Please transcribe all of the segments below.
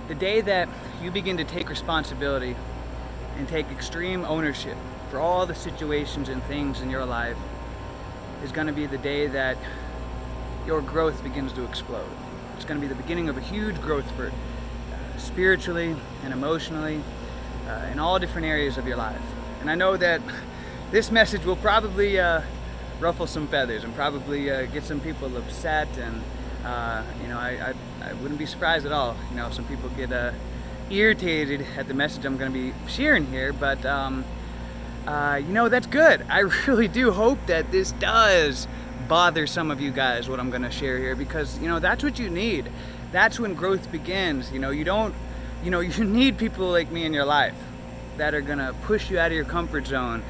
The day that you begin to take responsibility and take extreme ownership for all the situations and things in your life is going to be the day that your growth begins to explode. It's going to be the beginning of a huge growth spurt, spiritually and emotionally, in all different areas of your life. And I know that this message will probably ruffle some feathers and probably get some people upset, and I wouldn't be surprised at all. Some people get irritated at the message I'm going to be sharing here, but that's good. I really do hope that this does bother some of you guys, what I'm going to share here, because that's what you need. That's when growth begins. You need people like me in your life that are going to push you out of your comfort zone,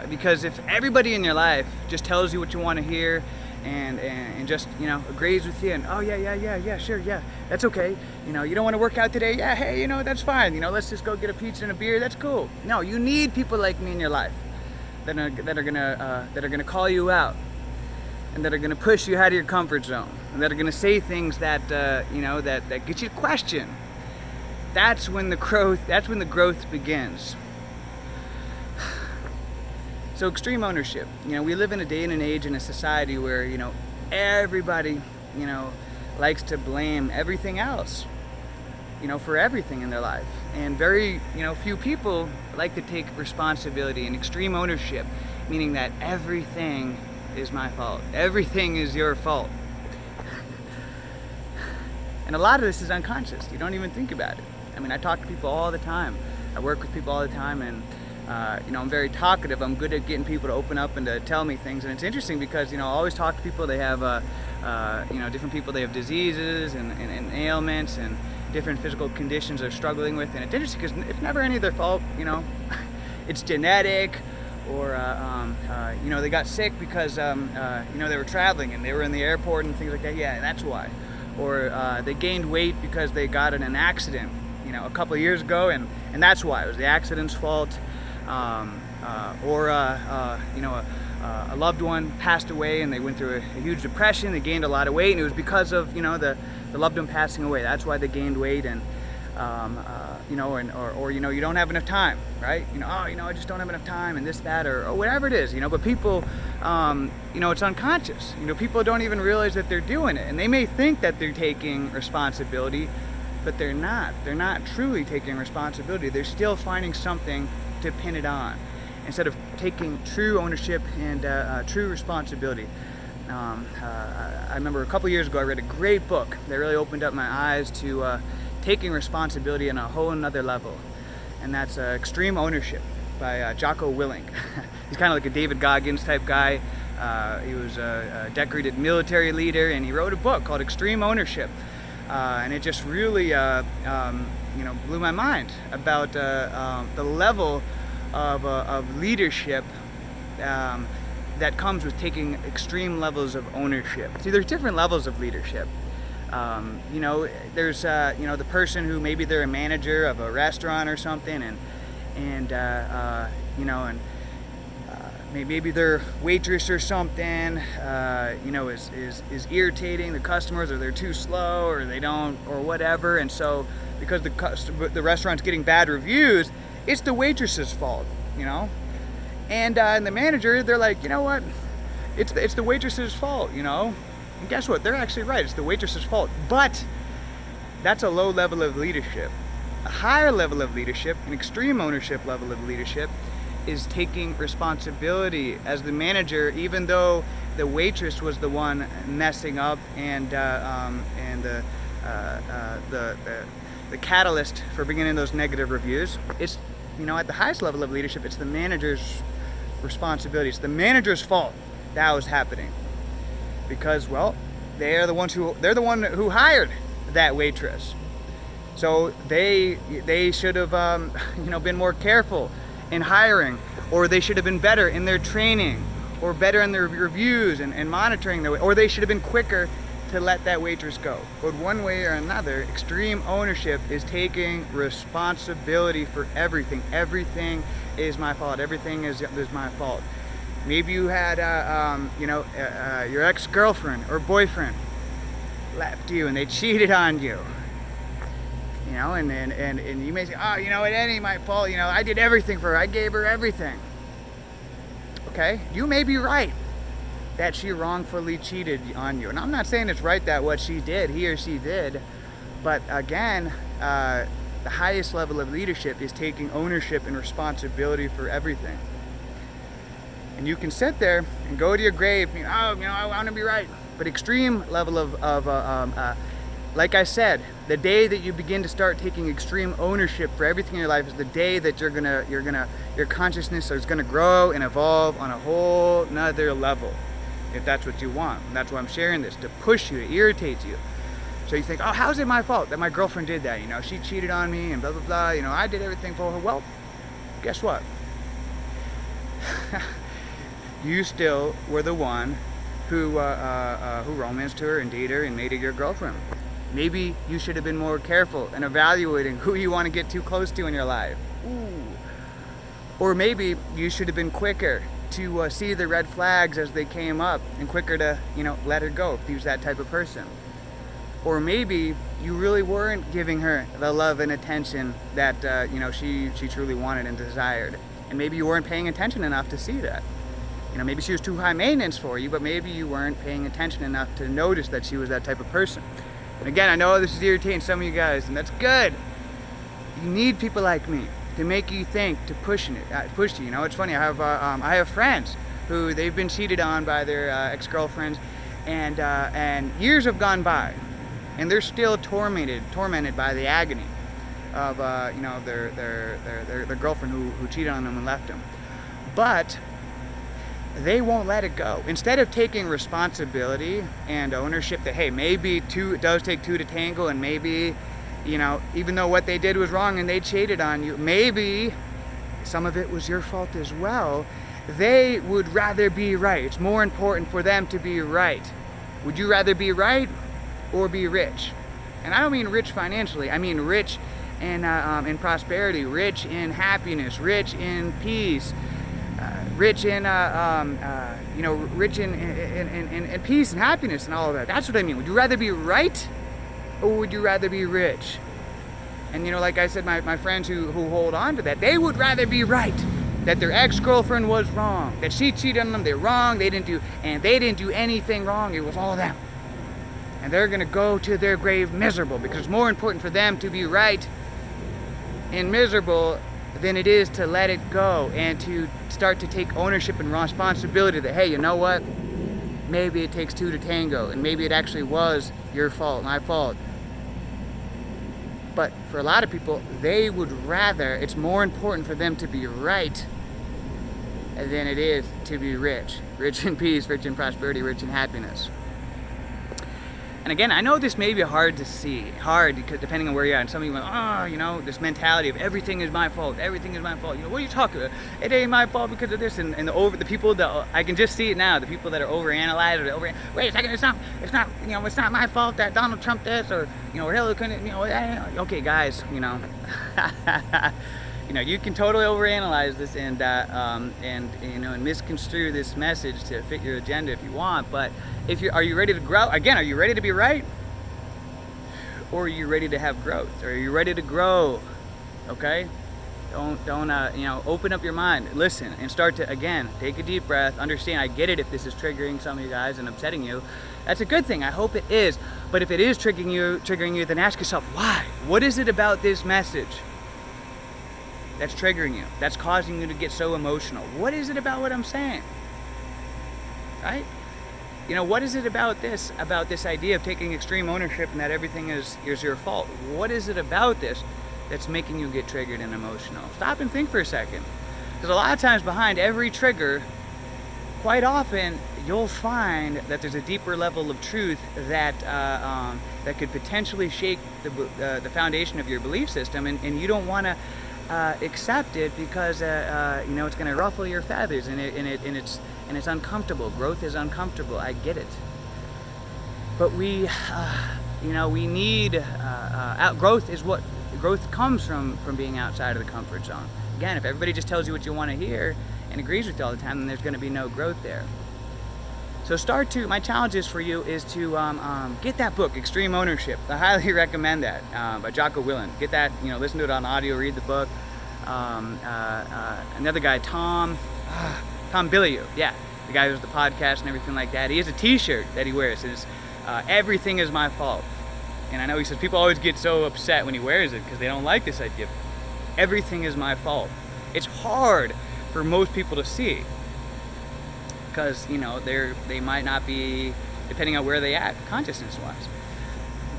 because if everybody in your life just tells you what you want to hear and just agrees with you and yeah, sure, yeah, that's okay, you don't want to work out today, yeah, hey, that's fine, let's just go get a pizza and a beer, that's cool. No, you need people like me in your life that are gonna call you out and that are gonna push you out of your comfort zone and that are gonna say things that that get you to question. That's when the growth begins. So extreme ownership. We live in a day and an age in a society where everybody likes to blame everything else for everything in their life, and very few people like to take responsibility and extreme ownership, meaning that everything is my fault, everything is your fault. And a lot of this is unconscious. You don't even think about it. I talk to people all the time. I work with people all the time, and I'm very talkative. I'm good at getting people to open up and to tell me things. And it's interesting because I always talk to people. They have different people. They have diseases and ailments and different physical conditions they're struggling with. And it's interesting because it's never any of their fault. It's genetic, or they got sick because they were traveling and they were in the airport and things like that. Yeah, that's why. Or they gained weight because they got in an accident a couple of years ago, and that's why it was the accident's fault. Or a loved one passed away and they went through a huge depression, they gained a lot of weight, and it was because of the loved one passing away. That's why they gained weight. And you don't have enough time, right? I just don't have enough time, and this, that, or whatever it is, but people, it's unconscious. People don't even realize that they're doing it, and they may think that they're taking responsibility, but they're not. They're not truly taking responsibility. They're still finding something to pin it on, instead of taking true ownership and true responsibility. I remember a couple years ago I read a great book that really opened up my eyes to taking responsibility on a whole another level, and that's Extreme Ownership by Jocko Willink. He's kind of like a David Goggins type guy. He was a decorated military leader, and he wrote a book called Extreme Ownership, and it just really blew my mind about the level of leadership that comes with taking extreme levels of ownership. See, there's different levels of leadership. There's the person who maybe they're a manager of a restaurant or something, and maybe their waitress or something is irritating the customers, or they're too slow, or they don't, or whatever. And so because the restaurant's getting bad reviews, it's the waitress's fault, and the manager, they're like, what, it's the waitress's fault, and guess what, they're actually right, it's the waitress's fault. But that's a low level of leadership. A higher level of leadership, an extreme ownership level of leadership, is taking responsibility as the manager, even though the waitress was the one messing up and the catalyst for bringing in those negative reviews. It's at the highest level of leadership, it's the manager's responsibility. It's the manager's fault that was happening, because they're the one who hired that waitress. So they should have been more careful in hiring, or they should have been better in their training, or better in their reviews and monitoring or they should have been quicker to let that waitress go. But one way or another, extreme ownership is taking responsibility for everything. Everything is my fault. Everything is my fault. Maybe you had your ex-girlfriend or boyfriend left you and they cheated on you. You know, and you may say, oh, you know, it ain't my fault. You know, I did everything for her. I gave her everything. Okay, you may be right that she wrongfully cheated on you. And I'm not saying it's right that what she did, he or she did, but again, the highest level of leadership is taking ownership and responsibility for everything. And you can sit there and go to your grave, you know, I want to be right. But extreme level of like I said, the day that you begin to start taking extreme ownership for everything in your life is the day that your consciousness is gonna grow and evolve on a whole nother level, if that's what you want. And that's why I'm sharing this, to push you, to irritate you. So you think, oh, how's it my fault that my girlfriend did that? You know, she cheated on me and blah, blah, blah. You know, I did everything for her. Well, guess what? You still were the one who romanced her and dated her and made her your girlfriend. Maybe you should have been more careful in evaluating who you want to get too close to in your life. Ooh. Or maybe you should have been quicker to see the red flags as they came up and quicker to, you know, let her go if he was that type of person. Or maybe you really weren't giving her the love and attention that you know, she truly wanted and desired. And maybe you weren't paying attention enough to see that. You know, maybe she was too high maintenance for you, but maybe you weren't paying attention enough to notice that she was that type of person. And again, I know this is irritating some of you guys, and that's good. You need people like me to make you think, to push you. You know, it's funny. I have friends who they've been cheated on by their ex-girlfriends, and years have gone by, and they're still tormented by the agony of you know, their girlfriend who cheated on them and left them. But they won't let it go. Instead of taking responsibility and ownership that, hey, maybe it does take two to tango, and maybe, you know, even though what they did was wrong and they cheated on you, maybe some of it was your fault as well, they would rather be right. It's more important for them to be right. Would you rather be right or be rich? And I don't mean rich financially. I mean rich in prosperity, rich in happiness, rich in peace, rich in you know, rich in peace and happiness and all of that. That's what I mean. Would you rather be right or would you rather be rich? And you know, like I said, my friends who hold on to that, they would rather be right, that their ex-girlfriend was wrong, that she cheated on them, they're wrong, they didn't do anything wrong, it was all them. And they're gonna go to their grave miserable, because it's more important for them to be right and miserable than it is to let it go and to start to take ownership and responsibility that, hey, you know what? Maybe it takes two to tango, and maybe it actually was your fault, my fault. But for a lot of people, they would rather, it's more important for them to be right than it is to be rich. Rich in peace, rich in prosperity, rich in happiness. And again, I know this may be hard to see, because depending on where you're at. And some of you went, oh, you know, this mentality of everything is my fault, everything is my fault. You know, what are you talking about? It ain't my fault because of this. And the people that, I can just see it now, the people that are overanalyzing, wait a second, it's not, you know, it's not my fault that Donald Trump this, or, you know, or Hillary Clinton, you know, okay, guys, you know. You know, you can totally overanalyze this and you know, and misconstrue this message to fit your agenda if you want. But are you ready to grow? Again, are you ready to be right? Or are you ready to have growth? Or are you ready to grow? Okay? Don't you know, open up your mind, listen, and start to, again, take a deep breath. Understand, I get it if this is triggering some of you guys and upsetting you. That's a good thing. I hope it is. But if it is triggering you, then ask yourself, why? What is it about this message that's triggering you, that's causing you to get so emotional? What is it about what I'm saying? Right? You know, what is it about this idea of taking extreme ownership and that everything is your fault? What is it about this that's making you get triggered and emotional? Stop and think for a second. Because a lot of times behind every trigger, quite often you'll find that there's a deeper level of truth that that could potentially shake the foundation of your belief system, and you don't want to accept it because you know, it's going to ruffle your feathers, and it's uncomfortable. Growth is uncomfortable. I get it, but we need growth. Is what growth comes from being outside of the comfort zone. Again, if everybody just tells you what you want to hear and agrees with you all the time, then there's going to be no growth there. So my challenges for you is to get that book, Extreme Ownership. I highly recommend that, by Jocko Willink. Get that, listen to it on audio, read the book. Another guy, Tom Bilyeu, yeah, the guy who does the podcast and everything like that. He has a t-shirt that he wears. It's everything is my fault. And I know he says people always get so upset when he wears it because they don't like this idea. Everything is my fault. It's hard for most people to see because they might not be, depending on where they at consciousness-wise.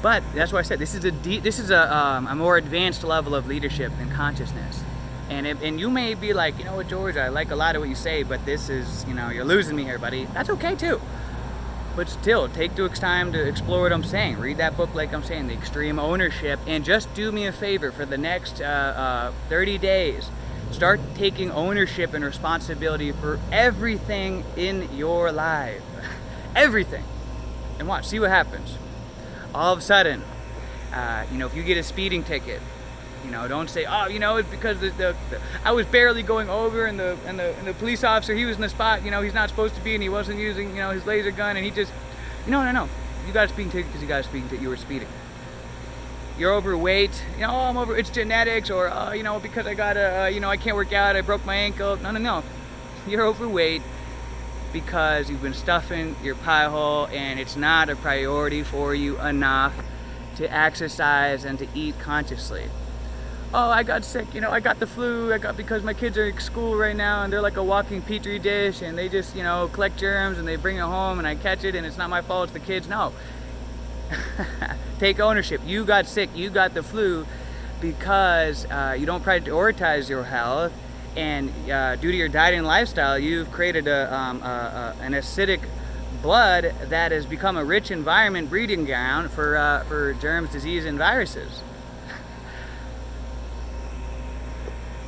But that's why I said this is a more advanced level of leadership and consciousness. And you may be like, you know what, George, I like a lot of what you say, but this is, you're losing me here, buddy. That's okay too. But still, take the time to explore what I'm saying. Read that book like I'm saying, The Extreme Ownership, and just do me a favor for the next 30 days. Start taking ownership and responsibility for everything in your life. Everything. And watch, see what happens. All of a sudden, if you get a speeding ticket, don't say, oh, it's because I was barely going over and the police officer, he was in the spot, he's not supposed to be, and he wasn't using, his laser gun, and he just, no. You got a speeding ticket because you got a speeding ticket, you were speeding. You're overweight, I'm over, it's genetics, or, because I got I can't work out, I broke my ankle. No. You're overweight because you've been stuffing your pie hole and it's not a priority for you enough to exercise and to eat consciously. Oh, I got sick, I got the flu, because my kids are at school right now and they're like a walking petri dish and they just, collect germs and they bring it home and I catch it and it's not my fault, it's the kids. No. Take ownership. You got sick, you got the flu because you don't prioritize your health, and due to your diet and lifestyle, you've created an acidic blood that has become a rich environment breeding ground for germs, disease, and viruses.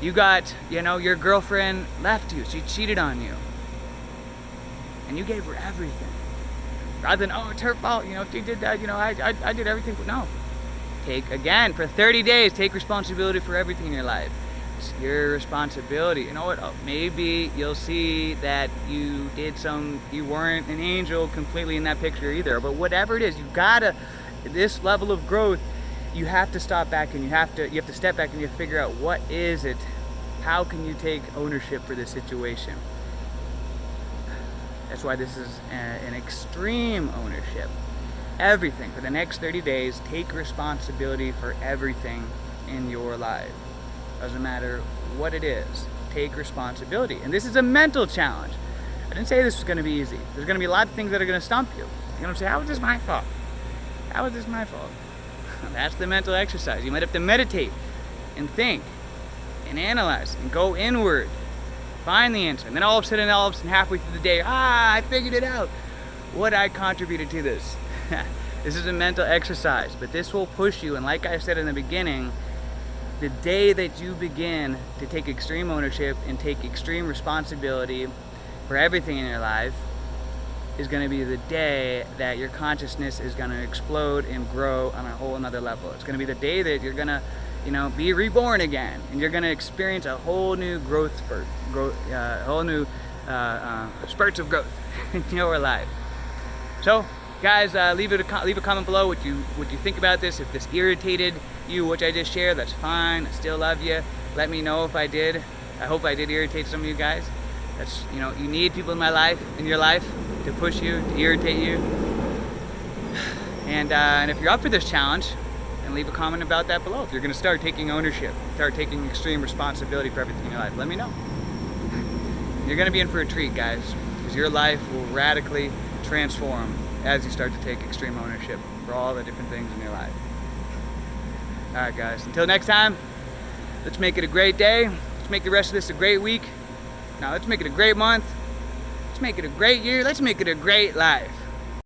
You got, your girlfriend left you, she cheated on you, and you gave her everything. Rather than, oh, it's her fault, if she did that, I did everything. No. Again, for 30 days, take responsibility for everything in your life. It's your responsibility. You know what? Oh, maybe you'll see that you weren't an angel completely in that picture either. But whatever it is, this level of growth, you have to stop back and you have to step back and you have to figure out what is it, how can you take ownership for this situation. That's why this is an extreme ownership. Everything. For the next 30 days, take responsibility for everything in your life. Doesn't matter what it is. Take responsibility. And this is a mental challenge. I didn't say this was going to be easy. There's going to be a lot of things that are going to stump you. You're going to say, how is this my fault? How is this my fault? That's the mental exercise. You might have to meditate and think and analyze and go inward. Find the answer. And then all of a sudden, halfway through the day, I figured it out. What I contributed to this. This is a mental exercise, but this will push you. And like I said in the beginning, the day that you begin to take extreme ownership and take extreme responsibility for everything in your life is going to be the day that your consciousness is going to explode and grow on a whole another level. It's going to be the day that you're going to be reborn again, and you're going to experience a whole new growth spurt, whole new spurts of growth in your life. So, guys, leave a comment below what you think about this. If this irritated you, what I just shared, that's fine. I still love you. Let me know if I did. I hope I did irritate some of you guys. That's you need people in your life, to push you, to irritate you. And if you're up for this challenge, and leave a comment about that below. If you're going to start taking ownership, start taking extreme responsibility for everything in your life, let me know. You're going to be in for a treat, guys, because your life will radically transform as you start to take extreme ownership for all the different things in your life. All right, guys, until next time, let's make it a great day. Let's make the rest of this a great week. Now, let's make it a great month. Let's make it a great year. Let's make it a great life.